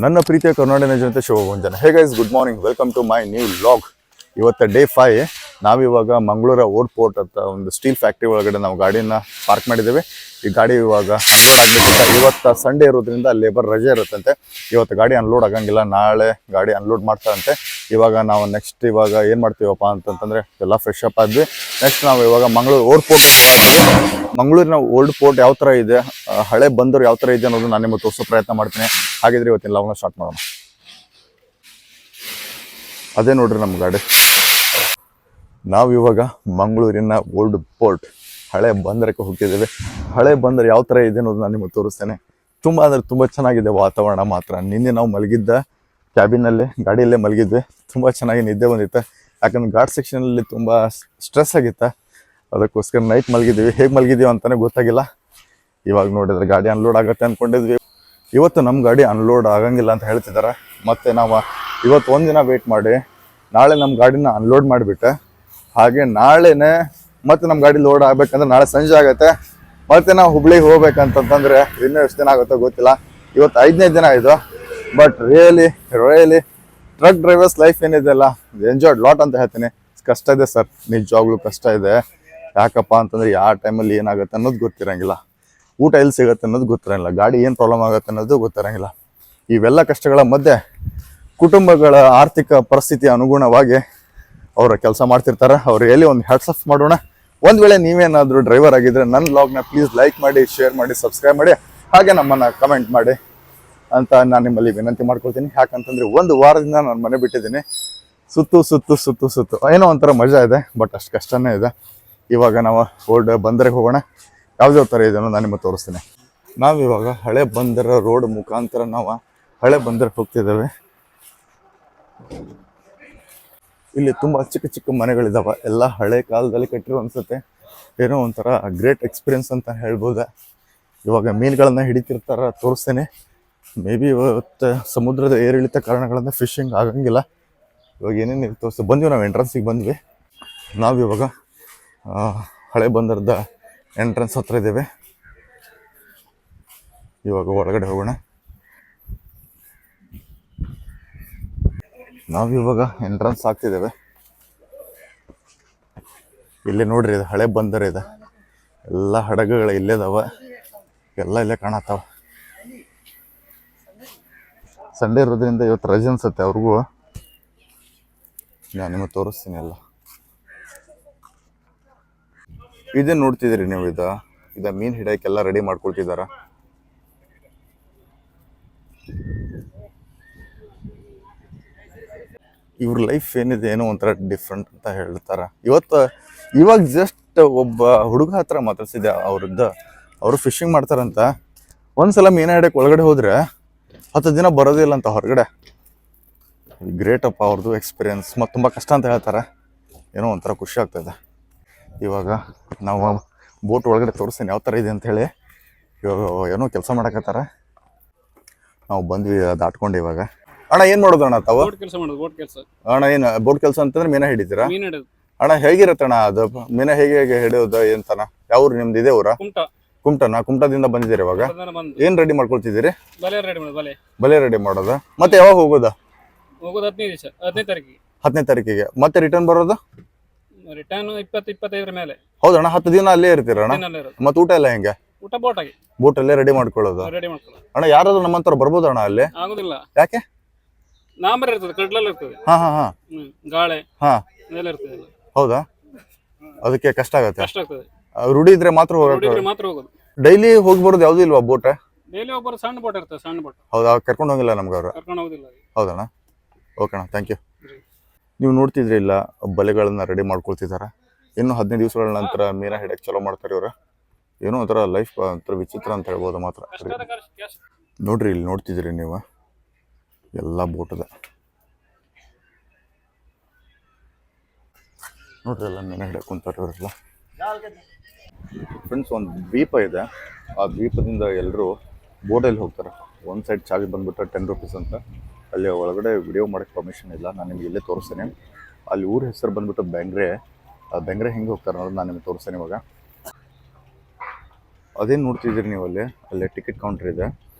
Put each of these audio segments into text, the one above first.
ನನ್ನ ಪ್ರೀತಿಯ ಕರ್ನಾಟಕ ಜನತೆ ಶುಭಮುಂಜಾನೆ. Hey guys, good morning, welcome to my new vlog. ಇವತ್ತು ಡೇ 5. ನಾವಿವಾಗ ಮಂಗಳೂರು ಏರ್ಪೋರ್ಟ್ ಅಂತ ಒಂದು ಸ್ಟೀಲ್ ಫ್ಯಾಕ್ಟ್ರಿ ಒಳಗಡೆ ನಾವು ಗಾಡಿನ ಪಾರ್ಕ್ ಮಾಡಿದ್ದೇವೆ. ಈ ಗಾಡಿ ಇವಾಗ ಅನ್ಲೋಡ್ ಆಗಬೇಕಿಲ್ಲ. ಇವತ್ತು ಸಂಡೇ ಇರೋದ್ರಿಂದ ಲೇಬರ್ ರಜೆ ಇರುತ್ತಂತೆ. ಇವತ್ತು ಗಾಡಿ ಅನ್ಲೋಡ್ ಆಗಂಗಿಲ್ಲ, ನಾಳೆ ಗಾಡಿ ಅನ್ಲೋಡ್ ಮಾಡ್ತಾರಂತೆ. ಇವಾಗ ನಾವು ನೆಕ್ಸ್ಟ್ ಇವಾಗ ಏನು ಮಾಡ್ತೀವಪ್ಪ ಅಂತಂತಂದರೆ ಎಲ್ಲ ಫ್ರೆಶ್ ಅಪ್ ಆದ್ವಿ. ನೆಕ್ಸ್ಟ್ ನಾವು ಇವಾಗ ಮಂಗಳೂರು ಏರ್ಪೋರ್ಟ್ ಮಂಗಳೂರಿನ ಓಲ್ಡ್ ಪೋರ್ಟ್ ಯಾವ ಥರ ಇದೆ, ಹಳೆ ಬಂದರು ಯಾವ ಥರ ಇದೆ ಅನ್ನೋದು ನಾನು ನಿಮಗೆ ತೋರಿಸೋ ಪ್ರಯತ್ನ ಮಾಡ್ತೀನಿ. ಹಾಗಿದ್ರೆ ಇವತ್ತಿನ ಲಾಗ್ನ ಸ್ಟಾರ್ಟ್ ಮಾಡೋಣ. ಅದೇ ನೋಡ್ರಿ ನಮ್ಮ ಗಾಡಿ. ನಾವು ಇವಾಗ ಮಂಗಳೂರಿನ ಓಲ್ಡ್ ಪೋರ್ಟ್ ಹಳೆ ಬಂದರಕ್ಕೆ ಹೋಗ್ತಿದ್ದೇವೆ. ಹಳೆ ಬಂದರು ಯಾವ ಥರ ಇದೆ ಅನ್ನೋದು ನಾನು ನಿಮಗೆ ತೋರಿಸ್ತೇನೆ. ತುಂಬ ಅಂದರೆ ತುಂಬ ಚೆನ್ನಾಗಿದೆ ವಾತಾವರಣ ಮಾತ್ರ. ನಿನ್ನೆ ನಾವು ಮಲಗಿದ್ದ ಕ್ಯಾಬಿನಲ್ಲಿ ಗಾಡಿಯಲ್ಲೇ ಮಲಗಿದ್ವಿ. ತುಂಬ ಚೆನ್ನಾಗಿ ನಿದ್ದೆ ಬಂದಿತ್ತು. ಯಾಕಂದ್ರೆ ಘಾಟ್ ಸೆಕ್ಷನಲ್ಲಿ ತುಂಬ ಸ್ಟ್ರೆಸ್ ಆಗಿತ್ತು. ಅದಕ್ಕೋಸ್ಕರ ನೈಟ್ ಮಲಗಿದ್ದೀವಿ. ಹೇಗೆ ಮಲಗಿದ್ದೀವಿ ಅಂತಲೇ ಗೊತ್ತಾಗಿಲ್ಲ. ಇವಾಗ ನೋಡಿದ್ರೆ ಗಾಡಿ ಅನ್ಲೋಡ್ ಆಗುತ್ತೆ ಅಂದ್ಕೊಂಡಿದ್ವಿ. ಇವತ್ತು ನಮ್ಮ ಗಾಡಿ ಅನ್ಲೋಡ್ ಆಗಂಗಿಲ್ಲ ಅಂತ ಹೇಳ್ತಿದ್ದಾರೆ. ಮತ್ತು ನಾವು ಇವತ್ತು ಒಂದಿನ ವೆಯ್ಟ್ ಮಾಡಿ ನಾಳೆ ನಮ್ಮ ಗಾಡಿನ ಅನ್ಲೋಡ್ ಮಾಡಿಬಿಟ್ಟೆ. ಹಾಗೆ ನಾಳೆನೇ ಮತ್ತೆ ನಮ್ಮ ಗಾಡಿ ಲೋಡ್ ಆಗಬೇಕಂದ್ರೆ ನಾಳೆ ಸಂಜೆ ಆಗುತ್ತೆ. ಮತ್ತೆ ನಾವು ಹುಬ್ಳಿಗೆ ಹೋಗ್ಬೇಕಂತಂದ್ರೆ ಇನ್ನೂ ಎಷ್ಟು ದಿನ ಆಗುತ್ತೋ ಗೊತ್ತಿಲ್ಲ. ಇವತ್ತು 5ನೇ ದಿನ ಇದು. But really truck drivers life ಏನಿದೆಲ್ಲ ಎಂಜಾಯ್ಡ್ ಲಾಟ್ ಅಂತ ಹೇಳ್ತೀನಿ. ಕಷ್ಟ ಇದೆ ಸರ್, ನಿಜವಾಗ್ಲೂ ಕಷ್ಟ ಇದೆ. ಯಾಕಪ್ಪ ಅಂತಂದ್ರೆ ಯಾವ ಟೈಮಲ್ಲಿ ಏನಾಗುತ್ತೆ ಅನ್ನೋದು ಗೊತ್ತಿರಂಗಿಲ್ಲ. ಊಟ ಎಲ್ಲಿ ಸಿಗುತ್ತೆ ಅನ್ನೋದು ಗೊತ್ತಿರಂಗಿಲ್ಲ. ಗಾಡಿ ಏನು ಪ್ರಾಬ್ಲಮ್ ಆಗುತ್ತೆ ಅನ್ನೋದು ಗೊತ್ತಿರಂಗಿಲ್ಲ. ಇವೆಲ್ಲ ಕಷ್ಟಗಳ ಮಧ್ಯೆ ಕುಟುಂಬಗಳ ಆರ್ಥಿಕ ಪರಿಸ್ಥಿತಿ ಅನುಗುಣವಾಗಿ ಅವರ ಕೆಲಸ ಮಾಡ್ತಿರ್ತಾರೆ. ಅವ್ರು ಎಲ್ಲಿ ಒಂದು ಹ್ಯಾಟ್ಸ್ ಆಫ್ ಮಾಡೋಣ. ಒಂದು ವೇಳೆ ನೀವೇನಾದರೂ ಡ್ರೈವರ್ ಆಗಿದ್ರೆ ನನ್ನ ವ್ಲಾಗ್ನ ಪ್ಲೀಸ್ ಲೈಕ್ ಮಾಡಿ, ಶೇರ್ ಮಾಡಿ, ಸಬ್ಸ್ಕ್ರೈಬ್ ಮಾಡಿ, ಹಾಗೆ ನಮ್ಮನ್ನು ಕಮೆಂಟ್ ಮಾಡಿ ಅಂತ ನಾನು ನಿಮ್ಮಲ್ಲಿ ವಿನಂತಿ ಮಾಡ್ಕೊಳ್ತೀನಿ. ಯಾಕಂತಂದರೆ ಒಂದು ವಾರದಿಂದ ನಾನು ಮನೆ ಬಿಟ್ಟಿದ್ದೀನಿ. ಸುತ್ತು ಏನೋ ಒಂಥರ ಮಜಾ ಇದೆ, ಬಟ್ ಅಷ್ಟು ಕಷ್ಟನೇ ಇದೆ. ಇವಾಗ ನಾವು ಓಲ್ಡ್ ಬಂದರಿಗೆ ಹೋಗೋಣ. ಯಾವುದೇ ಥರ ಇದೆ ನಾನು ನಿಮಗೆ ತೋರಿಸ್ತೀನಿ. ನಾವಿವಾಗ ಹಳೆ ಬಂದರ ರೋಡ್ ಮುಖಾಂತರ ನಾವು ಹಳೆ ಬಂದರಿಗೆ ಹೋಗ್ತಿದ್ದೇವೆ. ಇಲ್ಲಿ ತುಂಬ ಚಿಕ್ಕ ಚಿಕ್ಕ ಮನೆಗಳಿದ್ದಾವೆ. ಎಲ್ಲ ಹಳೆ ಕಾಲದಲ್ಲಿ ಕಟ್ಟಿರೋ ಅನ್ಸುತ್ತೆ. ಏನೋ ಒಂಥರ ಗ್ರೇಟ್ ಎಕ್ಸ್ಪೀರಿಯನ್ಸ್ ಅಂತ ಹೇಳ್ಬೋದು. ಇವಾಗ ಮೀನುಗಳನ್ನ ಹಿಡಿತಿರ್ತಾರ, ತೋರಿಸ್ತೇನೆ. ಮೇ ಬಿ ಇವತ್ತು ಸಮುದ್ರದ ಏರಿಳಿತ ಕಾರಣಗಳಿಂದ ಫಿಶಿಂಗ್ ಆಗಂಗಿಲ್ಲ. ಇವಾಗ ಏನೇನು ತೋರಿಸ್ತೀವಿ. ಬಂದ್ವಿ, ನಾವು ಎಂಟ್ರೆನ್ಸಿಗೆ ಬಂದ್ವಿ. ನಾವಿವಾಗ ಹಳೆ ಬಂದರದ ಎಂಟ್ರೆನ್ಸ್ ಹತ್ರ ಇದ್ದೇವೆ. ಇವಾಗ ಒಳಗಡೆ ಹೋಗೋಣ. ನಾವಿವಾಗ ಎಂಟ್ರೆನ್ಸ್ ಆಗ್ತಿದ್ದೇವೆ. ಇಲ್ಲಿ ನೋಡ್ರಿ, ಇದು ಹಳೆ ಬಂದರ ಇದೆ. ಎಲ್ಲ ಹಡಗುಗಳು ಇಲ್ಲೇದಾವ, ಎಲ್ಲ ಇಲ್ಲೇ ಕಾಣತ್ತಾವ. ಸಂಡೇ ಇರೋದ್ರಿಂದ ಇವತ್ತು ರಜೆ ಅನ್ಸುತ್ತೆ ಅವ್ರಿಗೂ. ನಾನು ನಿಮಗೆ ತೋರಿಸ್ತೀನಿ ಎಲ್ಲ. ಇದೇ ನೋಡ್ತಿದ್ದೀರಿ ನೀವು, ಇದ ಮೀನು ಹಿಡಿಯೋಕ್ಕೆಲ್ಲ ರೆಡಿ ಮಾಡ್ಕೊಳ್ತಿದಾರ. ಇವ್ರ ಲೈಫ್ ಏನಿದೆ ಏನೋ ಒಂಥರ ಡಿಫ್ರೆಂಟ್ ಅಂತ ಹೇಳ್ತಾರ. ಇವಾಗ ಜಸ್ಟ್ ಒಬ್ಬ ಹುಡುಗ ಹತ್ರ ಮಾತಾಡ್ಸಿದ್ದೆ. ಅವರು ಫಿಶಿಂಗ್ ಮಾಡ್ತಾರಂತ. ಒಂದ್ಸಲ ಮೀನ ಹಿಡಿಯಕ್ಕೆ ಒಳಗಡೆ ಹೋದ್ರೆ 10 ದಿನ ಬರೋದಿಲ್ಲ ಅಂತ ಹೊರಗಡೆ. ಗ್ರೇಟ್ ಅಪ್ಪ ಅವ್ರದ್ದು ಎಕ್ಸ್ಪೀರಿಯನ್ಸ್. ಮತ್ತು ತುಂಬ ಕಷ್ಟ ಅಂತ ಹೇಳ್ತಾರೆ. ಏನೋ ಒಂಥರ ಖುಷಿ ಆಗ್ತದೆ. ಇವಾಗ ನಾವು ಬೋಟ್ ಒಳಗಡೆ ತೋರಿಸ್ತೀನಿ ಯಾವ ಥರ ಇದೆ ಅಂಥೇಳಿ. ಇವಾಗ ಏನೋ ಕೆಲಸ ಮಾಡಕತ್ತಾರ. ನಾವು ಬಂದ್ವಿ ದಾಟ್ಕೊಂಡು. ಇವಾಗ ಅಣ್ಣ ಏನು ಮಾಡೋದು ಅಣ್ಣ ತಾವು? ಅಣ್ಣ ಏನು ಬೋಟ್ ಕೆಲಸ ಅಂತಂದ್ರೆ ಮೀನ ಹಿಡಿತೀರಾ ಅಣ್ಣ? ಹೇಗಿರತ್ತಣ್ಣ ಅದು ಮೀನ ಹೇಗೆ ಹಿಡಿಯೋದು ಎಂತನ? ಯಾವ ಊರು ನಿಮ್ದು? ಇದೆ ಊರ ಕುಮಟನ? ಕುಮಟದಿಂದ ಬಂದಿದ್ದೀರಿ. ಇವಾಗ ಏನ್ ರೆಡಿ ಮಾಡ್ಕೊಳ್ತಿದ್ದೀರಿ? ಬಲೆ ರೆಡಿ ಮಾಡೋದು. ಮತ್ತೆ ಯಾವಾಗ ಹೋಗೋದ? 10ನೇ ತಾರೀಕಿಗೆ. ಮತ್ತೆ ರಿಟರ್ನ್ ಬರೋದು? ರಿಟರ್ನ್ 20-25 ಮೇಲೆ. ಹೌದಣ್ಣ, 10 ದಿನ ಅಲ್ಲೇ ಇರ್ತೀರಣ್ಣ? ಮತ್ತೆ ಊಟ ಎಲ್ಲ ಹೆಂಗೆ? ಊಟ ಬೋಟ್ ಅಲ್ಲೇ ರೆಡಿ ಮಾಡ್ಕೊಳ್ಳೋದು ಅಣ್ಣ? ಯಾರಾದ್ರೂ ನಮ್ಮಂತರ ಬರ್ಬೋದಣ್ಣ ಅಲ್ಲಿ? ಆಗುದಿಲ್ಲ. ಯಾಕೆ? ನಾಂಬರ್ ಇರ್ತದೆ, ಕಡ್ಲೆಲ್ಲ ಇರ್ತದೆ. ಗಾಳೆ ಇದೆಲ್ಲ ಇರ್ತದೆ. ಹೌದಾ? ಅದಕ್ಕೆ ಕಷ್ಟ ಆಗತ್ತೆ. ಕಷ್ಟ ಆಗ್ತದೆ. ರೂಢಿ ಇದ್ರೆ ಮಾತ್ರ ಮಾತ್ರ ಹೋಗೋದು. ಡೈಲಿ ಹೋಗಿ ಬರೋದು ಯಾವ್ದು ಇಲ್ವಾ ಬೋಟ್? ಡೈಲಿ ಒಬ್ಬರು ಸಣ್ಣ ಬೋಟ್ ಇರ್ತದೆ, ಸಣ್ಣ ಬೋಟ್. ಹೌದಾ? ಕರ್ಕೊಂಡು ಹೋಗಿಲ್ಲ ನಮ್ಗೆ ಅವ್ರು? ಕರ್ಕೊಂಡು ಹೋಗುದಿಲ್ಲ. ಹೌದಣ್ಣ, ಓಕೆ ಅಣ್ಣ, ಥ್ಯಾಂಕ್ ಯು. ನೀವು ನೋಡ್ತಿದ್ರಿ ಇಲ್ಲ, ಬಲೆಗಳನ್ನ ರೆಡಿ ಮಾಡ್ಕೊಳ್ತಿದಾರ. ಇನ್ನು 15 ದಿವಸಗಳ ನಂತರ ಮೀನ ಹಿಡಿಯಕ್ಕೆ ಚಲೋ ಮಾಡ್ತಾರೆ ಇವ್ರು. ಏನೋ ಒಂಥರ ಲೈಫ್ ಒಂಥರ ವಿಚಿತ್ರ ಅಂತ ಹೇಳ್ಬೋದು ಮಾತ್ರ. ನೋಡ್ರಿ, ಇಲ್ಲಿ ನೋಡ್ತಿದ್ರಿ ನೀವು, ಎಲ್ಲ ಬೋಟ್ ಇದೆ ನೋಡ್ರಿ. ಎಲ್ಲ ಮೀನ ಹಿಡಿಯಕ್ಕೆ ಕುಂತಾರೆ ಇವರೆಲ್ಲ. ಫ್ರೆಂಡ್ಸ್, ಒಂದು ದ್ವೀಪ ಇದೆ. ಆ ದ್ವೀಪದಿಂದ ಎಲ್ಲರೂ ಬೋಟಲ್ಲಿ ಹೋಗ್ತಾರೆ. ಒಂದು ಸೈಡ್ ಚಾರ್ಜ್ ಬಂದ್ಬಿಟ್ಟು 10 ರೂಪೀಸ್ ಅಂತ. ಅಲ್ಲಿ ಒಳಗಡೆ ವಿಡಿಯೋ ಮಾಡೋಕ್ಕೆ ಪರ್ಮಿಷನ್ ಇಲ್ಲ. ನಾನು ನಿಮ್ಗೆ ಇಲ್ಲೇ ತೋರಿಸ್ತೇನೆ. ಅಲ್ಲಿ ಊರ ಹೆಸರು ಬಂದ್ಬಿಟ್ಟು ಬೆಂಗ್ರೆ. ಆ ಬೆಂಗ್ರೆ ಹೆಂಗೆ ಹೋಗ್ತಾರೆ ಅನ್ನೋದು ನಾನು ನಿಮ್ಗೆ ತೋರಿಸ್ತೇನೆ ಇವಾಗ. ಅದೇನು ನೋಡ್ತಿದ್ದೀರಿ ನೀವು, ಅಲ್ಲೇ ಟಿಕೆಟ್ ಕೌಂಟರ್ ಇದೆ.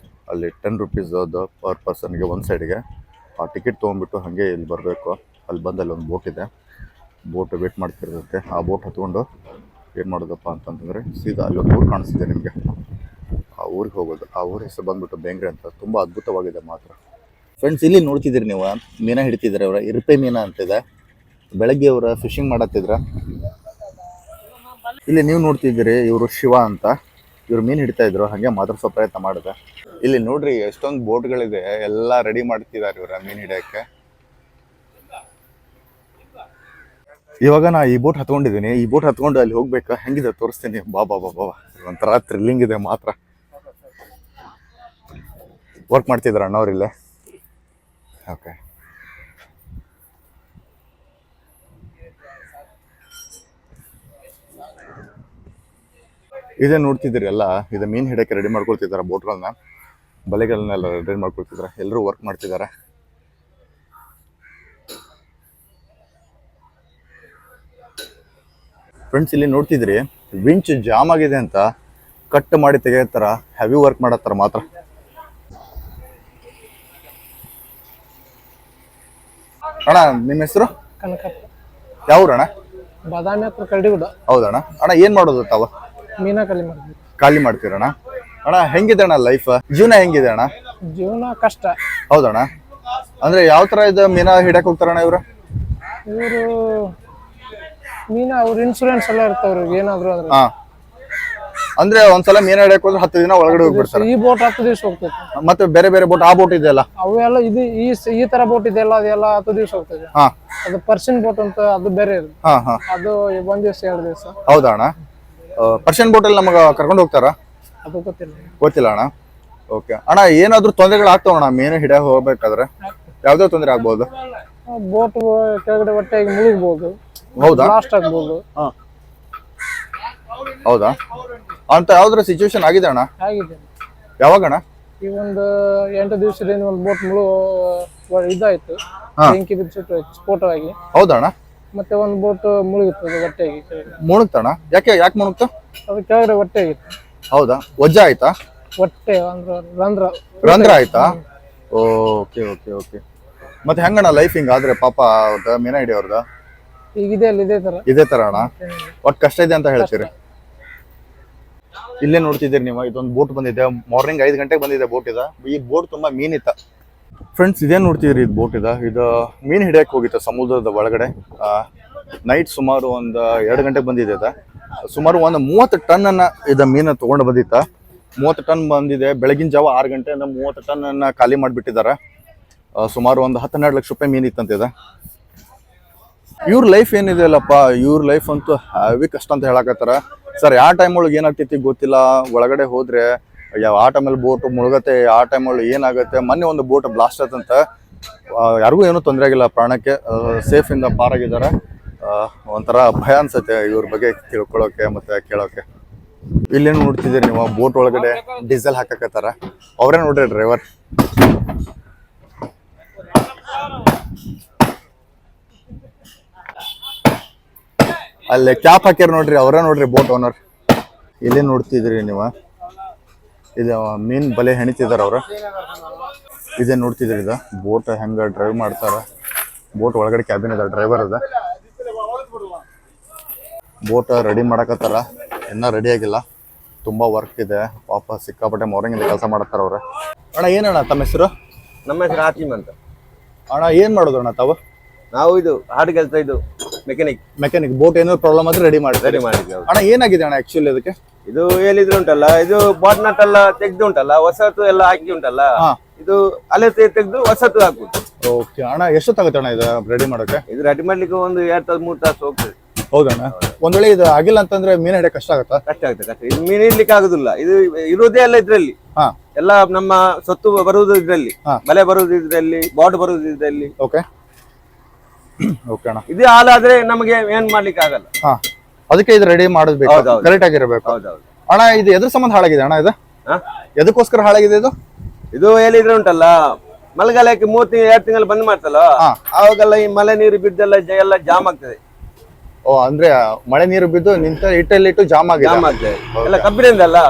ಅಲ್ಲಿ 10 ರುಪೀಸ್ ಅದು ಪರ್ ಪರ್ಸನ್ಗೆ ಒಂದು ಸೈಡ್ಗೆ. ಆ ಟಿಕೆಟ್ ತೊಗೊಂಡ್ಬಿಟ್ಟು ಹಾಗೆ ಇಲ್ಲಿ ಬರಬೇಕು. ಅಲ್ಲಿ ಬಂದು ಅಲ್ಲಿ ಒಂದು ಬೋಟ್ ಇದೆ, ಬೋಟ್ ವೇಟ್ ಮಾಡ್ತಿರುತ್ತೆ. ಆ ಬೋಟ್ ಹತ್ಕೊಂಡು ಏನು ಮಾಡೋದಪ್ಪ ಅಂತಂತಂದರೆ ಸೀದಾ ಅಲ್ಲೊಂದು ಊರು ಕಾಣಿಸ್ತಿದೆ ನಿಮಗೆ, ಆ ಊರಿಗೆ ಹೋಗೋದು. ಆ ಊರ ಹೆಸರು ಬಂದ್ಬಿಟ್ಟು ಬೆಂಗ್ರೆ ಅಂತ. ತುಂಬ ಅದ್ಭುತವಾಗಿದೆ ಮಾತ್ರ. ಫ್ರೆಂಡ್ಸ್, ಇಲ್ಲಿ ನೋಡ್ತಿದ್ದೀರಿ ನೀವು, ಮೀನ ಹಿಡಿತಿದ್ದಾರೆ ಅವರ. ಇರುಪೆ ಮೀನ ಅಂತಿದೆ. ಬೆಳಗ್ಗೆ ಅವರ ಫಿಶಿಂಗ್ ಮಾಡತ್ತಿದ್ರ. ಇಲ್ಲಿ ನೀವು ನೋಡ್ತಿದ್ದೀರಿ, ಇವರು ಶಿವ ಅಂತ. ಇವ್ರು ಮೀನು ಹಿಡಿತಾ ಇದ್ರು, ಹಾಗೆ ಮಾತಾಡ್ಸೋ ಪ್ರಯತ್ನ ಮಾಡಿದೆ. ಇಲ್ಲಿ ನೋಡ್ರಿ ಎಷ್ಟೊಂದು ಬೋಟ್ಗಳಿದೆ, ಎಲ್ಲ ರೆಡಿ ಮಾಡ್ತಿದ್ದಾರೆ ಇವ್ರ ಮೀನು ಹಿಡಿಯೋಕ್ಕೆ. ಇವಾಗ ನಾ ಈ ಬೋಟ್ ಹತ್ಕೊಂಡಿದ್ದೀನಿ. ಈ ಬೋಟ್ ಹತ್ಕೊಂಡು ಅಲ್ಲಿ ಹೋಗ್ಬೇಕಾ, ಹೆಂಗಿದೆ ತೋರಿಸ್ತೀನಿ. ಬಾಬಾ ಬಾಬಾ, ಒಂಥರ ಥ್ರಿಲ್ಲಿಂಗ್ ಇದೆ ಮಾತ್ರ. ವರ್ಕ್ ಮಾಡ್ತಿದ್ರ ಅಣ್ಣವ್ರಿಲ್ಲೇ. ಓಕೆ, ಇದೇ ನೋಡ್ತಿದ್ದೀರಿ ಎಲ್ಲ, ಇದು ಮೀನು ಹಿಡಿಯೋಕ್ಕೆ ರೆಡಿ ಮಾಡ್ಕೊಳ್ತಿದ್ದಾರೆ. ಬೋಟ್ಗಳನ್ನ, ಬಲೆಗಳನ್ನೆಲ್ಲ ರೆಡಿ ಮಾಡ್ಕೊಳ್ತಿದ್ದಾರೆ. ಎಲ್ಲರೂ ವರ್ಕ್ ಮಾಡ್ತಿದ್ದಾರೆ. ಫ್ರೆಂಡ್ಸ್, ಇಲ್ಲಿ ನೋಡ್ತಿದ್ರಿ ವಿಂಚ್ ಜಾಮ್ ಆಗಿದೆ ಅಂತ ಕಟ್ ಮಾಡಿ ತೆಗೆಯತ್ತಾರ. ಹೆವಿ ವರ್ಕ್ ಮಾಡತ್ತಾರ ಮಾತ್ರ. ಅಣ್ಣ, ನಿಮ್ಮ ಹೆಸರು? ಕನಕಪ್ಪ. ಯಾವ ಅಣ್ಣ? ಬಾದಾಮಿ ಹತ್ರ ಕರಡಿಗುಡ್ಡ. ಹೌದಣ್ಣ. ಅಣ್ಣ, ಏನ್ ಮಾಡೋದು ತಾವ? ಮೀನಾ ಕಲಿ ಮಾಡ್ತೀವಿ. ಖಾಲಿ ಮಾಡ್ತೀರಣ್ಣ? ಅಣ್ಣ, ಹೆಂಗಿದೆ ಅಣ್ಣ ಲೈಫ್, ಜೀವನ ಹೆಂಗಿದೆ ಅಣ್ಣ? ಜೀವನ ಕಷ್ಟ. ಹೌದಣ್ಣ. ಅಂದ್ರೆ ಯಾವ ತರ ಇದು ಮೀನಾ ಹಿಡಕ್ ಹೋಗ್ತಾರಣ್ಣ ಇವ್ರು? ಇವರು ಅವ್ರ ಇನ್ಶೂರೆನ್ಸ್ ಎಲ್ಲ ಇರ್ತಾವ್ರಿ ಏನಾದ್ರು ಅದ್ರ. ಹಾ, ಅಂದ್ರೆ ಒಂದ್ಸಲ ಮೀನ ಹಿಡಕ್ ಹೋದ್ರೆ 10 ದಿನ ಒಳಗಡೆ ಹೋಗ್ಬಿಡ್ತಾರೆ. ಈ ಬೋಟ್ 10 ದಿವಸ ಹೋಗ್ತೈತಿ. ಮತ್ತೆ ಬೇರೆ ಬೇರೆ ಬೋಟ್, ಆ ಬೋಟ್ ಇದೆಯಲ್ಲ ಅವೆಲ್ಲ ಇದು ಈ ತರ ಬೋಟ್ ಇದೆಯಲ್ಲ, ಅದೆಲ್ಲ 10 ದಿವಸ ಹೋಗ್ತದೆ. ಹಾ, ಅದು ಪರ್ಷಿಯನ್ ಬೋಟ್ ಅಂತ, ಅದು ಬೇರೆ ಇರುತ್ತೆ. ಹಾ ಹಾ, ಅದು 1 ದಿವಸ 2 ದಿವಸ. ಹೌದಾ ಅಣ್ಣ? ಪರ್ಷಿಯನ್ ಬೋಟ್ ಅಲ್ಲಿ ನಮಗ ಕರ್ಕೊಂಡು ಹೋಗ್ತಾರ? ಅದು ಗೊತ್ತಿಲ್ಲ. ಗೊತ್ತಿಲ್ಲ ಅಣ್ಣ. ಓಕೆ ಅಣ್ಣ, ಏನಾದ್ರು ತೊಂದರೆಗಳು ಆಗ್ತಾವಣ್ಣ ಮೀನು ಹಿಡಿಯ ಹೋಗ್ಬೇಕಾದ್ರೆ? ಯಾವ್ದೋ ತೊಂದರೆ ಆಗ್ಬೋದು? ಬೋಟ್ ಕೆಳಗಡೆ ಹೊಟ್ಟೆಗೆ ಮುಳುಗ್ಬೋದು. ಹೌದಾ? ಬ್ಲಾಸ್ಟ್ ಆಗ್ಬೋದು. ಹಾ, ಹೌದಾ? ಅಂತ ಯಾವ್ದಾರ ಸಿಚುವೇಶನ್ ಆಗಿದೆ ಅಣ್ಣ? ಆಗಿದೆ. ಯಾವಾಗಣ್ಣ? ಈ ಒಂದು 8 ದಿವಸದಿಂದ ಒಂದು ಬೋಟ್ ಇದಾಯ್ತು, ಬೆಂಕಿ ಬಿದ್ದು ಸ್ಫೋಟವಾಗಿ. ಹೌದಾ ಅಣ್ಣ? ಮತ್ತೆ ಒಂದು ಬೋಟ್ ಮುಳುಗಿತ್ತು, ಅದು ಹೊಟ್ಟೆಗೆ. ಮುಳುಗ್ತಣ್ಣ? ಯಾಕೆ ಮುಳುಗ್ತು? ಅದು ಕೆಳಗಡೆ ಹೊಟ್ಟೆ ಆಗಿತ್ತು. ಹೌದಾ? ವಜ್ಜ ಆಯ್ತಾ? ಹೊಟ್ಟೆ ಅಂದ್ರೆ ರಂಧ್ರ ಆಯ್ತಾ? Okay okay okay. ಮತ್ತೆ ಹೆಂಗಣ್ಣ ಲೈಫ್ ಹಿಂಗ ಆದ್ರೆ ಪಾಪ ಅವ್ರದ ಮೀನ ಹಿಡಿಯೋರ್ದ? ಈಗ ಇದೇ ತರ. ಇದೇ ತರ ಅಣ್ಣ? ಒಟ್ಟು ಕಷ್ಟ ಇದೆ ಅಂತ ಹೇಳ್ತೀರಿ? ಇಲ್ಲೇ ನೋಡ್ತಿದ್ದೀರಿ ನೀವು, ಇದೊಂದು ಬೋಟ್ ಬಂದಿದೆ. ಮಾರ್ನಿಂಗ್ 5 ಗಂಟೆಗೆ ಬಂದಿದೆ ಬೋಟ್ ಇದೆ. ಈ ಬೋಟ್ ತುಂಬಾ ಮೀನಿತ್ತ. ಫ್ರೆಂಡ್ಸ್, ಇದೇ ನೋಡ್ತಿದ್ರಿ, ಇದು ಬೋಟ್ ಇದು ಮೀನು ಹಿಡಿಯಕ್ಕೆ ಹೋಗಿತ್ತು ಸಮುದ್ರದ ಒಳಗಡೆ. ನೈಟ್ ಸುಮಾರು ಒಂದು 2 ಗಂಟೆಗೆ ಬಂದಿದೆ. ಸುಮಾರು ಒಂದು 30 ಟನ್ ಅನ್ನ ಇದು ಮೀನು ತಗೊಂಡು ಬಂದಿತ್ತ. 30 ಟನ್ ಬಂದಿದೆ. ಬೆಳಗಿನ ಜಾವ 6 ಗಂಟೆಯಿಂದ 30 ಟನ್ ಅನ್ನ ಖಾಲಿ ಮಾಡಿಬಿಟ್ಟಿದ್ದಾರೆ. ಸುಮಾರು ಒಂದು 10-12 ಲಕ್ಷ ರೂಪಾಯಿ ಮೀನು ಇತ್ತಂತಿದೆ. ಇವ್ರ ಲೈಫ್ ಏನಿದೆ ಅಲ್ಲಪ್ಪ, ಇವ್ರ ಲೈಫ್ ಅಂತೂ ಹೆವಿ ಕಷ್ಟ ಅಂತ ಹೇಳಕತ್ತಾರ. ಸರ್, ಯಾವ ಟೈಮ್ ಒಳಗೆ ಏನಾಗ್ತೈತಿ ಗೊತ್ತಿಲ್ಲ. ಒಳಗಡೆ ಹೋದ್ರೆ ಆ ಟೈಮಲ್ಲಿ ಬೋಟ್ ಮುಳುಗತ್ತೆ, ಆ ಟೈಮ್ ಒಳಗೆ ಏನಾಗುತ್ತೆ. ಮೊನ್ನೆ ಒಂದು ಬೋಟ್ ಬ್ಲಾಸ್ಟ್ ಆಯ್ತಂತ. ಯಾರಿಗೂ ಏನೂ ತೊಂದರೆ ಆಗಿಲ್ಲ, ಪ್ರಾಣಕ್ಕೆ ಸೇಫ್ ಇಂದ ಪಾರಾಗಿದ್ದಾರೆ. ಒಂಥರ ಭಯ ಅನ್ಸತ್ತೆ ಇವ್ರ ಬಗ್ಗೆ ತಿಳ್ಕೊಳ್ಳೋಕೆ ಮತ್ತೆ ಕೇಳೋಕೆ. ಇಲ್ಲೇನು ನೋಡ್ತಿದ್ದೀರಿ ನೀವು, ಬೋಟ್ ಒಳಗಡೆ ಡೀಸೆಲ್ ಹಾಕಕತ್ತಾರ. ಅವರೇ ನೋಡ್ರಿ ಡ್ರೈವರ್. ಅಲ್ಲಿ ಕ್ಯಾಪ್ ಹಾಕ್ಯಾರ ನೋಡ್ರಿ, ಅವರೇ ನೋಡ್ರಿ ಬೋಟ್ ಓನರ್. ಇಲ್ಲೇ ನೋಡ್ತಿದ್ರಿ ನೀವು, ಇದು ಮೀನ್ ಬಲೆ ಹೆಣಿತಿದಾರ ಅವ್ರ. ಇದೇ ನೋಡ್ತಿದ್ರಿ, ಇದು ಬೋಟ್ ಹೆಂಗ ಡ್ರೈವ್ ಮಾಡ್ತಾರ. ಬೋಟ್ ಒಳಗಡೆ ಕ್ಯಾಬಿನ್ ಇದೆ, ಡ್ರೈವರ್ ಅದ. ಬೋಟ್ ರೆಡಿ ಮಾಡಕತ್ತಾರ, ಇನ್ನೂ ರೆಡಿ ಆಗಿಲ್ಲ. ತುಂಬಾ ವರ್ಕ್ ಇದೆ ಪಾಪ, ಸಿಕ್ಕಾಪಟ್ಟೆ ಮಾರ್ನಿಂಗ್ ಇಂದ ಕೆಲಸ ಮಾಡತ್ತಾರ ಅವ್ರ. ಅಣ್ಣ, ಏನಣ್ಣ ತಮ್ಮ ಹೆಸರು? ನಮ್ಮ ಹೆಸರು ಆತಿಮ್ ಅಂತ. ಅಣ್ಣ, ಏನ್ ಮಾಡೋದು ಅಣ್ಣ ತಾವು? ನಾವು ಇದು ಹಾಡು ಕೆಲಸ, ಇದು ಮೆಕ್ಯಾನಿಕ್. ಬೋಟ್ ಏನೋ ಪ್ರಾಬ್ಲಮ್ ಆದ್ರೆ ರೆಡಿ ಮಾಡಿದ್ರಿ? ಮಾಡಿದ್ವಿ. ಅಣ್ಣ, ಏನಾಗಿದೆ ಅಣ್ಣ ಆಕ್ಚುಲಿ ಅದಕ್ಕೆ? ಇದು ಹೇಳಿದ್ರು ಉಂಟಲ್ಲ, ಇದು ಬಾಟ್ ನಟ್ ಎಲ್ಲ ತೆಗ್ದು ಉಂಟಲ್ಲ, ಹೊಸತು ಎಲ್ಲ ಹಾಕಿ ಉಂಟಲ್ಲ, ಇದು ಅಲೆ ತೆಗ್ದು ಹೊಸತು ಹಾಕುದು. ಓಕೆ ಅಣ್ಣ, ಎಷ್ಟೊತ್ತಾಗುತ್ತೆ ಅಣ್ಣ ಇದು ರೆಡಿ ಮಾಡೋಕೆ? ಇದು ರೆಡಿ ಮಾಡ್ಲಿಕ್ಕೆ ಒಂದು 2-3 ತಾಸು ಹೋಗ್ತದೆ. ಹೌದಣ್ಣ? ಒಂದ್ ವೇಳೆ ಇದು ಆಗಿಲ್ಲ ಅಂತಂದ್ರೆ ಮೀನ್ ಹಿಡಿಯಕ್ಕೆ ಕಷ್ಟ ಆಗುತ್ತಾ? ಕಷ್ಟ ಆಗುತ್ತೆ. ಇದು ಮೀನು ಇಡ್ಲಿಕ್ಕೆ ಆಗುದಿಲ್ಲ. ಇದು ಇರುವುದೇ ಎಲ್ಲ ಇದ್ರಲ್ಲಿ. ಎಲ್ಲ ನಮ್ಮ ಸೊತ್ತು ಬರುವುದು ಇದ್ರಲ್ಲಿ, ಬಲೆ ಬರುವುದು ಇದ್ರಲ್ಲಿ, ಬಾಟ್ ಬರುವುದು ಇದ್ರಲ್ಲಿ. ಓಕೆ ಓಕೆ ಅಣ್ಣ. ಇದು ಹಾಲಾದ್ರೆ ನಮಗೆ ಏನ್ ಮಾಡ್ಲಿಕ್ಕೆ ಆಗಲ್ಲ. ಅದಕ್ಕೆ ಇದು ರೆಡಿ ಮಾಡಬೇಕು, ಕರೆಕ್ಟ್ ಆಗಿರ್ಬೇಕು. ಹೌದೌದು ಅಣ್ಣ, ಇದು ಎದ್ರ ಸಂಬಂಧ ಹಾಳಾಗಿದೆ ಅಣ್ಣ? ಇದು ಎದಕ್ಕೋಸ್ಕರ ಹಾಳಾಗಿದೆ ಇದು? ಇದು ಹೇಳಿದ್ರೆ ಉಂಟಲ್ಲ, ಮಳೆಗಾಲಕ್ಕೆ 2 ತಿಂಗಳು ಬಂದ್ ಮಾಡ್ತಲ್ಲ, ಅವಾಗೆಲ್ಲ ಈ ಮಳೆ ನೀರು ಬಿದ್ದೆಲ್ಲ ಎಲ್ಲ ಜಾಮ್ ಆಗ್ತದೆ. ಓ, ಅಂದ್ರೆ ಮಳೆ ನೀರು ಬಿದ್ದು ನಿಂತ ಇಟ್ಟು ಜಾಮ್ ಆಗಿದೆ. ಎಲ್ಲ ಕಬ್ಬಿನಿಂದಲ್ಲ,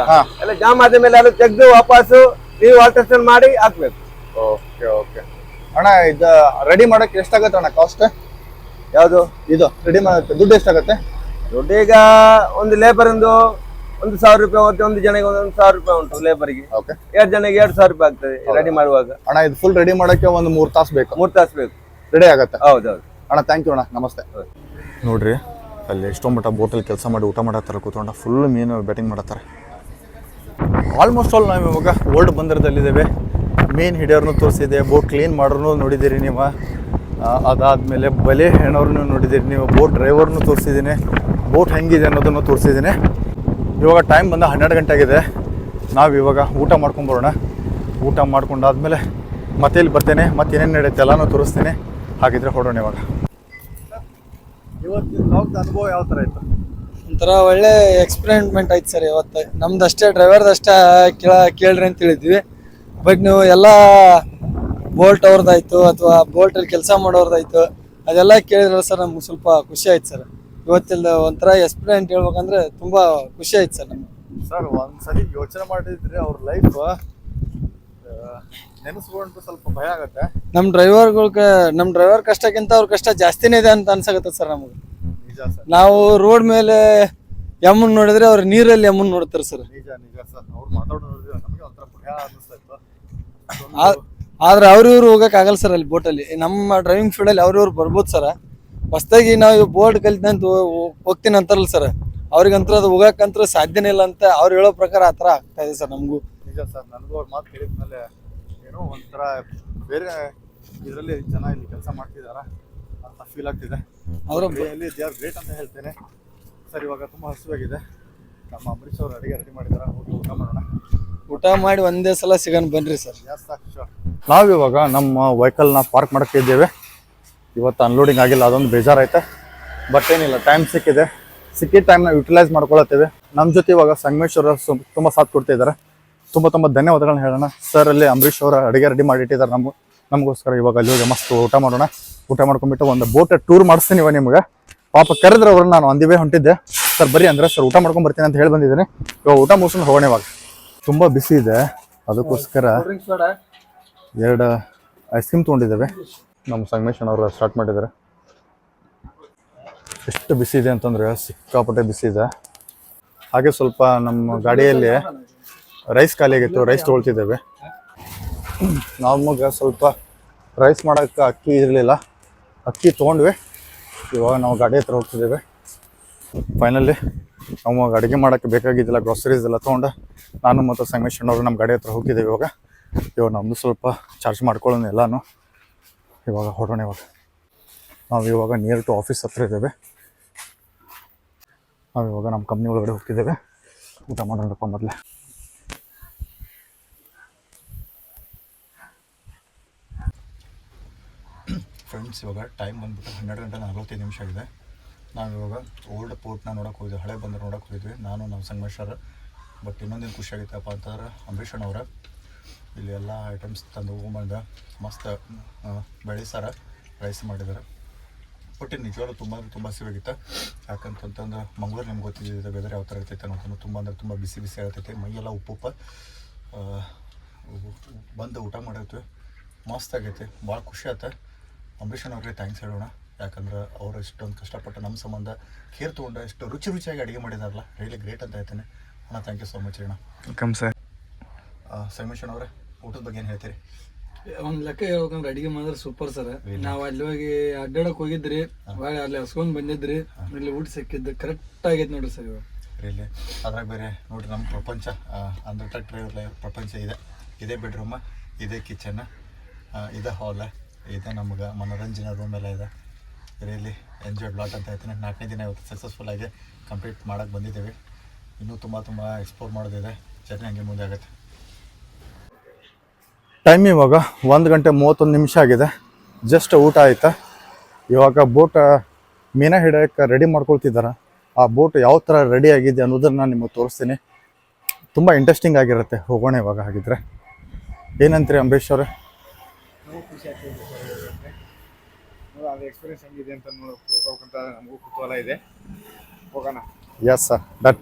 ಎಲ್ಲ ಜಾಮ್ ಆದ ಮೇಲೆ ಅದು ತೆಗೆದು ವಾಪಸ್ಸು ನೀವು ಆಲ್ಟ್ರೇಷನ್ ಮಾಡಿ ಹಾಕ್ಬೇಕು. ಓಕೆ ಓಕೆ ಅಣ್ಣ, ಇದು ರೆಡಿ ಮಾಡಕ್ಕೆ ಎಷ್ಟಾಗತ್ತೆ ಅಣ್ಣ ಕಾಸ್ಟ್? ಯಾವುದು ಇದು ರೆಡಿ ಮಾಡಕ್ಕೆ ದುಡ್ಡು ಎಷ್ಟಾಗತ್ತೆ? ದುಡ್ಡು ಈಗ ಒಂದು ಲೇಬರ್ ಒಂದು 1,000 ರೂಪಾಯಿ ಹೋಗುತ್ತೆ, ಒಂದು ಜನಕ್ಕೆ 1,000 ರೂಪಾಯಿ ಉಂಟು ಲೇಬರ್ಗೆ. ಓಕೆ, 2 ಜನಕ್ಕೆ 2,000 ರೂಪಾಯಿ ಆಗ್ತದೆ ರೆಡಿ ಮಾಡುವಾಗ. ಅಣ್ಣ ಇದು ಫುಲ್ ರೆಡಿ ಮಾಡಕ್ಕೆ ಒಂದು 3 ತಾಸು ಬೇಕು. 3 ತಾಸು ಬೇಕು, ರೆಡಿ ಆಗತ್ತೆ. ಹೌದೌದು ಅಣ್ಣ ಥ್ಯಾಂಕ್ ಯು ಅಣ್ಣ, ನಮಸ್ತೆ. ನೋಡ್ರಿ ಅಲ್ಲಿ ಎಷ್ಟೊಂದು ಮಟ್ಟ ಬೋಟಲ್ಲಿ ಕೆಲಸ ಮಾಡಿ ಊಟ ಮಾಡತ್ತಾರೆ ಕೂತ್ಕೊಂಡ, ಫುಲ್ ಮೀನು ಬ್ಯಾಟಿಂಗ್ ಮಾಡತ್ತಾರೆ. ಆಲ್ಮೋಸ್ಟ್ ಆಲ್ ನಾವು ಇವಾಗ ಓಲ್ಡ್ ಬಂದರದಲ್ಲಿದ್ದೇವೆ. ಮೀನು ಹಿಡಿಯೋರ್ನು ತೋರಿಸಿದೆ, ಬೋಟ್ ಕ್ಲೀನ್ ಮಾಡೋರ್ನು ನೋಡಿದ್ದೀರಿ ನೀವು, ಅದಾದಮೇಲೆ ಬಲೆ ಹೆಣೋರ್ನು ನೋಡಿದ್ದೀರಿ ನೀವು, ಬೋಟ್ ಡ್ರೈವರ್ನು ತೋರಿಸಿದ್ದೀನಿ, ಬೋಟ್ ಹೆಂಗಿದೆ ಅನ್ನೋದನ್ನು ತೋರಿಸಿದ್ದೀನಿ. ಇವಾಗ ಟೈಮ್ ಬಂದು 12 ಗಂಟೆ ಆಗಿದೆ. ನಾವು ಇವಾಗ ಊಟ ಮಾಡ್ಕೊಂಬರೋಣ. ಊಟ ಮಾಡ್ಕೊಂಡಾದ್ಮೇಲೆ ಮತ್ತೆ ಇಲ್ಲಿ ಬರ್ತೇನೆ, ಮತ್ತೆ ಏನೇನು ನಡೆಯುತ್ತೆ ಎಲ್ಲನೂ ತೋರಿಸ್ತೀನಿ. ಹಾಗಿದ್ರೆ ಹೊಡೋಣ ಇವಾಗ. ಇವತ್ತಿನ ಲಾಗ್ದ ಅನುಭವ ಯಾವ ಥರ ಇತ್ತು? ಒಂಥರ ಒಳ್ಳೆ ಎಕ್ಸ್ಪೆರಿಮೆಂಟ್ ಆಯ್ತು ಸರ್. ಇವತ್ತು ನಮ್ದಷ್ಟೇ ಡ್ರೈವರ್ದಷ್ಟೇ ಕೇಳ್ರಿ ಅಂತ ಹೇಳಿದ್ವಿ. ಬಟ್ ನೀವು ಎಲ್ಲ ಬೋಲ್ಟ್ ಅವ್ರದ್ದಾಯ್ತು ಅಥವಾ ಬೋಲ್ಟಲ್ಲಿ ಕೆಲಸ ಮಾಡೋರ್ದಾಯ್ತು ಅದೆಲ್ಲ ಕೇಳಿದ್ರೆ ಸರ್ ನಮ್ಗೆ ಸ್ವಲ್ಪ ಖುಷಿ ಆಯ್ತು ಸರ್. ಇವತ್ತಿಂದ ಒಂಥರ ಎಕ್ಸ್ಪೀರಿಯೆಂಟ್ ಹೇಳ್ಬೇಕಂದ್ರೆ ತುಂಬ ಖುಷಿ ಆಯ್ತು ಸರ್ ನಮ್ಗೆ. ಸರ್ ಒಂದ್ಸಲಿ ಯೋಚನೆ ಮಾಡಿದ್ರೆ ಅವ್ರ ಲೈಫ್ ನೆನೆಸ್ಕೊಂಡು ಸ್ವಲ್ಪ ಭಯ ಆಗತ್ತೆ. ನಮ್ಮ ಡ್ರೈವರ್ ಕಷ್ಟಕ್ಕಿಂತ ಅವ್ರ ಕಷ್ಟ ಜಾಸ್ತಿನೇ ಇದೆ ಅಂತ ಅನ್ಸಾಗತ್ತೆ ಸರ್ ನಮಗೆ. ನಿಜ ಸರ್, ನಾವು ರೋಡ್ ಮೇಲೆ ಎಮ್ಮನ್ ನೋಡಿದ್ರೆ ಅವ್ರು ನೀರಲ್ಲಿ ಎಮ್ಮನ್ ನೋಡ್ತಾರೆ ಸರ್. ನಿಜ ನಿಜ ಸರ್. ಅವ್ರು ಮಾತಾಡೋದು ನಮಗೆ ಒಂಥರ ಭಯ ಅನ್ನಿಸ್ತಾ ಇತ್ತು. ಆದ್ರೆ ಇವ್ರು ಹೋಗಕ್ ಆಗಲ್ಲ ಸರ್ ಅಲ್ಲಿ ಬೋಟಲ್ಲಿ. ನಮ್ಮ ಡ್ರೈವಿಂಗ್ ಫೀಲ್ಡಲ್ಲಿ ಅವ್ರಿವ್ರು ಬರ್ಬೋದು ಸರ್. ಹೊಸ್ದಾಗಿ ನಾವು ಬೋಟ್ ಕಲಿತಂತ ಹೋಗ್ತೀನಿ ಅಂತಾರಲ್ಲ ಸರ್, ಅವ್ರಿಗಂತೂ ಅದು ಹೋಗಕ್ಕಂತೂ ಸಾಧ್ಯನೇ ಇಲ್ಲ ಅಂತ ಅವ್ರು ಹೇಳೋ ಪ್ರಕಾರ ಆ ಥರ ಆಗ್ತಾ ಇದೆ ಸರ್ ನಮಗೂ. ನಿಜ ಸರ್, ನನಗೂ ಅವ್ರ ಮಾತು ಕೇಳಿದ್ಮೇಲೆ ಏನೋ ಒಂಥರ ಬೇರೆ ಇದರಲ್ಲಿ ಜನ ಇಲ್ಲಿ ಕೆಲಸ ಮಾಡ್ತಿದಾರ ಅಂತ ಫೀಲ್ ಆಗ್ತಿದೆ. ಅವರ ರಿಯಲಿ ದೇ ಆರ್ ಗ್ರೇಟ್ ಅಂತ ಹೇಳ್ತೇನೆ ಸರ್. ಇವಾಗ ತುಂಬ ಹಸುವಾಗಿದೆ. ನಮ್ಮ ಅಂಬರೀಶ್ ಅವರು ಅಡುಗೆ ರೆಡಿ ಮಾಡಿದಾರ, ಹೋಗಿ ಊಟ ಮಾಡೋಣ. ಊಟ ಮಾಡಿ ಒಂದೇ ಸಲ ಸಿಗೋಣ ಬನ್ರಿ ಸರ್. ನಾವಿವಾಗ ನಮ್ಮ ವೆಹಿಕಲ್ನ ಪಾರ್ಕ್ ಮಾಡಕ್ಕೆ ಇದ್ದೇವೆ. ಇವತ್ತು ಅನ್ಲೋಡಿಂಗ್ ಆಗಿಲ್ಲ, ಅದೊಂದು ಬೇಜಾರೈತೆ. ಬಟ್ ಏನಿಲ್ಲ, ಟೈಮ್ ಸಿಕ್ಕಿದ ಟೈಮ್ನ ಯುಟಿಲೈಸ್ ಮಾಡ್ಕೊಳತ್ತೇವೆ. ನಮ್ಮ ಜೊತೆ ಇವಾಗ ಸಂಗಮೇಶ್ವರ ತುಂಬ ಸಾಥ್ ಕೊಡ್ತಿದ್ದಾರೆ. ತುಂಬ ಧನ್ಯವಾದಗಳನ್ನ ಹೇಳೋಣ ಸರ್. ಅಲ್ಲಿ ಅಂಬರೀಶ್ ಅವರ ಅಡುಗೆ ರೆಡಿ ಮಾಡಿಟ್ಟಿದ್ದಾರೆ ನಮಗೋಸ್ಕರ. ಇವಾಗ ಅಲ್ಲಿ ಹೋಗಿ ಮಸ್ತ್ ಊಟ ಮಾಡೋಣ. ಊಟ ಮಾಡ್ಕೊಂಡ್ಬಿಟ್ಟು ಒಂದು ಬೋಟ್ ಟೂರ್ ಮಾಡಿಸ್ತೀನಿ ಇವಾಗ ನಿಮ್ಗೆ. ಪಾಪ ಕರೆದ್ರೆ ಅವ್ರನ್ನ ನಾನು ಒಂದಿವೇ ಹೊಂಟಿದ್ದೆ ಸರ್, ಬರ್ರಿ ಅಂದ್ರೆ ಸರ್ ಊಟ ಮಾಡ್ಕೊಂಡು ಬರ್ತೀನಿ ಅಂತ ಹೇಳಿ ಬಂದಿದ್ದೀನಿ. ಇವಾಗ ಊಟ ಮುಗಿಸ್ಕೊಂಡು ಹೋಗೋಣ. ಇವಾಗ ತುಂಬ ಬಿಸಿ ಇದೆ, ಅದಕ್ಕೋಸ್ಕರ 2 ಐಸ್ ಕ್ರೀಮ್ ತೊಗೊಂಡಿದ್ದೇವೆ. ನಮ್ಮ ಸಂಗಮೇಶನ್ ಅವರು ಸ್ಟಾರ್ಟ್ ಮಾಡಿದ್ದಾರೆ. ಎಷ್ಟು ಬಿಸಿ ಇದೆ ಅಂತಂದರೆ ಸಿಕ್ಕಾಪಟ್ಟೆ ಬಿಸಿ ಇದೆ. ಹಾಗೆ ಸ್ವಲ್ಪ ನಮ್ಮ ಗಾಡಿಯಲ್ಲಿ ರೈಸ್ ಖಾಲಿ ಆಗಿತ್ತು, ರೈಸ್ ತೊಗೊಳ್ತಿದ್ದೇವೆ. ನಮಗೆ ಸ್ವಲ್ಪ ರೈಸ್ ಮಾಡೋಕ್ಕೆ ಅಕ್ಕಿ ಇರಲಿಲ್ಲ, ಅಕ್ಕಿ ತೊಗೊಂಡ್ವಿ. ಇವಾಗ ನಾವು ಗಾಡಿ ಹತ್ರ ಹೋಗ್ತಿದ್ದೇವೆ. ಫೈನಲಿ ನಾವು ಅಡುಗೆ ಮಾಡೋಕ್ಕೆ ಬೇಕಾಗಿದ್ದಿಲ್ಲ, ಗ್ರಾಸರೀಸ್ ಎಲ್ಲ ತೊಗೊಂಡು ನಾನು ಮತ್ತು ಸಂಗಮೇಶನ್ ಅವರು ನಮ್ಮ ಗಾಡಿ ಹತ್ರ ಹೋಗ್ತಿದ್ದೇವೆ. ಇವಾಗ ನಮ್ಮದು ಸ್ವಲ್ಪ ಚಾರ್ಜ್ ಮಾಡ್ಕೊಳ್ಳೋಣ ಎಲ್ಲನೂ. ಇವಾಗ ಹೊರಡೋಣ. ನಾವು ಇವಾಗ ನಿಯರ್ ಟು ಆಫೀಸ್ ಹತ್ರ ಇದ್ದೇವೆ. ನಾವು ಇವಾಗ ನಮ್ಮ ಕಂಪ್ನಿ ಒಳಗಡೆ ಹೋಗ್ತಿದ್ದೇವೆ. ಊಟ ಮಾಡೋಣಪ್ಪ ಮೊದಲೇ. ಫ್ರೆಂಡ್ಸ್, ಇವಾಗ ಟೈಮ್ ಬಂದ್ಬಿಟ್ಟು 12:45 ಆಗಿದೆ. ನಾವು ಇವಾಗ ಓಲ್ಡ್ ಪೋರ್ಟ್ನ ನೋಡೋಕೆ ಹೋಗಿದ್ವಿ, ಹಳೆ ಬಂದರು ನೋಡೋಕೆ ಹೋಗಿದ್ವಿ ನಾನು ನಮ್ಮ ಸಂಗಮೇಶ್ವರ. ಬಟ್ ಇನ್ನೊಂದೇನು ಖುಷಿ ಆಗಿತ್ತಪ್ಪ ಅಂತಂದ್ರೆ ಅಂಬರೀಷ್ ಅವರ ಇಲ್ಲಿ ಎಲ್ಲ ಐಟಮ್ಸ್ ತಂದು ಹೋಗ್ಬಂದು ಮಸ್ತ್ ಬೆಳೆ ಸಾರ ರೈಸ್ ಮಾಡಿದ್ದಾರೆ. ಬಟ್ ನಿಜವಾಗ್ಲೂ ತುಂಬ ಹಸಿವಾಗಿತ್ತು. ಯಾಕಂತಂತಂದ್ರೆ ಮಂಗಳೂರು ನಿಮ್ಗೆ ಗೊತ್ತಿದ್ದಿದೆ ವೆದರ್ ಯಾವ ಥರ ಇರ್ತೈತೆ ಅನ್ನೋದನ್ನು. ತುಂಬ ಬಿಸಿ ಆಗ್ತೈತೆ, ಮೈಯೆಲ್ಲ ಉಪ್ಪು ಬಂದು ಊಟ ಮಾಡಿರ್ತೀವಿ. ಮಸ್ತ್ ಆಗೈತೆ, ಭಾಳ ಖುಷಿ ಆಯ್ತು. ಅಂಬರೀಷನ್ ಅವ್ರಿಗೆ ಥ್ಯಾಂಕ್ಸ್ ಹೇಳೋಣ. ಯಾಕಂದ್ರೆ ಅವರು ಇಷ್ಟೊಂದು ಕಷ್ಟಪಟ್ಟು ನಮ್ಮ ಸಂಬಂಧ ಕೇರ್ ತೊಗೊಂಡು ಎಷ್ಟು ರುಚಿಯಾಗಿ ಅಡುಗೆ ಮಾಡಿದಾರಲ್ಲ, ರಿಯಲಿ ಗ್ರೇಟ್ ಅಂತ ಹೇಳ್ತೇನೆ ಅಣ್ಣ. ಥ್ಯಾಂಕ್ ಯು ಸೋ ಮಚ್ ಅಣ್ಣ. Welcome sir. ಸಂಗಮೇಶನ್ ಅವರೇ, ಊಟದ ಬಗ್ಗೆ ಏನು ಹೇಳ್ತೀರಿ? ಒಂದ್ ಲೆಕ್ಕ ಹೇಳ್ಬೇಕಂದ್ರೆ ಅಡಿಗೆ ಮಾಡಿದ್ರೆ ಸೂಪರ್ ಸರ್. ನಾವ್ ಅಲ್ಲಿ ಹೋಗಿ ಅಡ್ಡಾಡಕ್ ಹೋಗಿದ್ರಿ, ಅಲ್ಲಿ ಹಸ್ಕೊಂಡ್ ಬಂದಿದ್ರಿ, ಇಲ್ಲಿ ಊಟ ಸಿಕ್ಕಿದ್ದು ಕರೆಕ್ಟ್ ಆಗೈತೆ ನೋಡ್ರಿ ಸರ್. ಇವಾಗ ರಿಯಲಿ ಅದ್ರಾಗ ಬೇರೆ ನೋಡ್ರಿ, ನಮ್ಮ ಪ್ರಪಂಚ ಅಂದ್ರೆ ಟ್ರಕ್ ಡ್ರೈವರ್ ಪ್ರಪಂಚ ಇದೆ. ಇದೇ ಬೆಡ್ರೂಮ, ಇದೇ ಕಿಚನ್, ಇದೇ ಹಾಲ್, ಇದೇ ನಮ್ಗೆ ಮನೋರಂಜನಾ ರೂಮ್ ಎಲ್ಲ ಇದೆ. ರಿಯಲಿ ಎಂಜಾಯ್ಡ್ ಲಾಟ್ ಅಂತ ಹೇಳ್ತೀನಿ. 4ನೇ ದಿನ ಇವತ್ತು ಸಕ್ಸಸ್ಫುಲ್ಲಾಗಿ ಕಂಪ್ಲೀಟ್ ಮಾಡೋಕ್ಕೆ ಬಂದಿದ್ದೇವೆ. ಇನ್ನೂ ತುಂಬ ಎಕ್ಸ್ಪ್ಲೋರ್ ಮಾಡೋದಿದೆ. ಜರ್ನಿ ಹಂಗೆ ಮುಂದೆ ಆಗುತ್ತೆ. ಟೈಮ್ ಇವಾಗ 1:31 ಆಗಿದೆ. ಜಸ್ಟ್ ಊಟ ಆಯ್ತಾ. ಇವಾಗ ಬೋಟ್ ಮೀನ ಹಿಡಿಯೋಕ್ಕೆ ರೆಡಿ ಮಾಡ್ಕೊಳ್ತಿದ್ದಾರೆ. ಆ ಬೋಟ್ ಯಾವ ಥರ ರೆಡಿ ಆಗಿದೆ ಅನ್ನೋದನ್ನು ನಾನು ನಿಮಗೆ ತೋರಿಸ್ತೀನಿ. ತುಂಬ ಇಂಟ್ರೆಸ್ಟಿಂಗ್ ಆಗಿರುತ್ತೆ. ಹೋಗೋಣ ಇವಾಗ. ಹಾಗಿದ್ರೆ ಏನಂತೀರಿ ಅಂಬರೀಶ್ ಅವರೇ? ಖುಷಿ ಆಗ್ತದೆ ಅದು ಎಕ್ಸ್ಪೀರಿಯನ್ಸ್ ಹೆಂಗಿದೆ ಅಂತ ನೋಡೋಕ್ಕಂತ ನಮಗೂ ಕುತೂಹಲ ಇದೆ. ಹೋಗೋಣ. Yes sir, done.